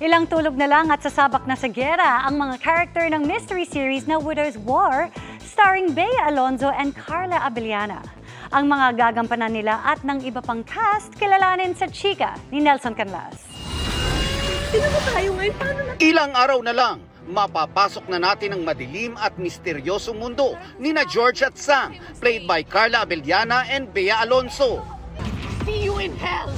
Ilang tulog na lang at sasabak na sa gera ang mga character ng mystery series na Widow's War, starring Bea Alonzo and Carla Abellana. Ang mga gagampanan nila at ng iba pang cast kilalanin sa chika ni Nelson Canlas. Ilang araw na lang, mapapasok na natin ang madilim at misteryosong mundo ni na George at Sam, played by Carla Abellana and Bea Alonzo. See you in hell!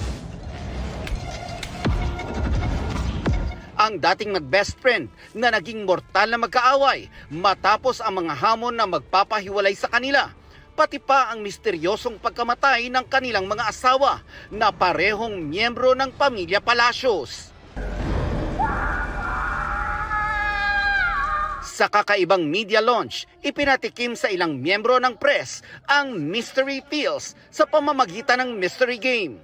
Ang dating mag-best friend na naging mortal na magkaaway matapos ang mga hamon na magpapahiwalay sa kanila. Pati pa ang misteryosong pagkamatay ng kanilang mga asawa na parehong miyembro ng pamilya Palacios. Sa kakaibang media launch, ipinatikim sa ilang miyembro ng press ang mystery feels sa pamamagitan ng mystery game.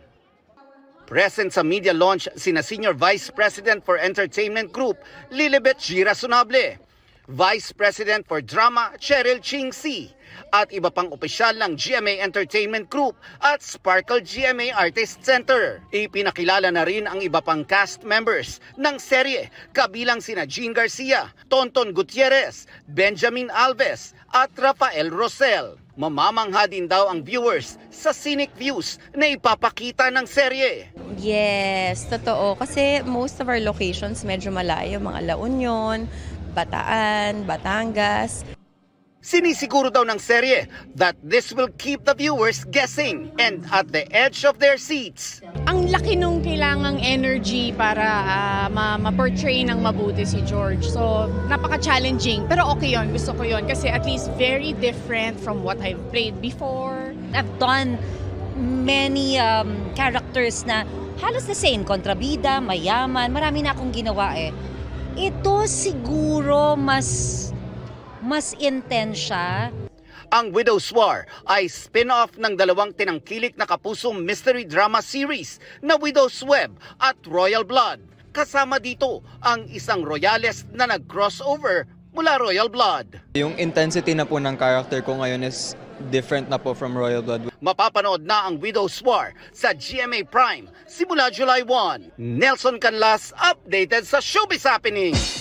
Present sa media launch sina Senior Vice President for Entertainment Group, Lilibet Gira Sunable, Vice President for Drama, Cheryl Ching Si, at iba pang opisyal ng GMA Entertainment Group at Sparkle GMA Artist Center. Ipinakilala na rin ang iba pang cast members ng serye, kabilang sina Jean Garcia, Tonton Gutierrez, Benjamin Alves at Rafael Rosel. Mamamangha din daw ang viewers sa scenic views na ipapakita ng serye. Yes, totoo. Kasi most of our locations medyo malayo, mga La Union, Bataan, Batangas. Sinisiguro daw ng serye that this will keep the viewers guessing and at the edge of their seats. Ang laki nung kailangang energy para ma-portray ng mabuti si George. So, napaka-challenging. Pero okay yun, gusto ko yun. Kasi at least very different from what I've played before. I've done many characters na halos the same. Kontrabida, mayaman, marami na akong ginawa eh. Ito siguro mas intense siya. Ang Widow's War ay spin-off ng dalawang tinangkilik na kapusong mystery drama series na Widow's Web at Royal Blood. Kasama dito ang isang royalist na nag-crossover mula Royal Blood. Yung intensity na po ng character ko ngayon is different na po from Royal Blood. Mapapanood na ang Widow's War sa GMA Prime simula July 1. Nelson Canlas, updated sa Showbiz Happenings.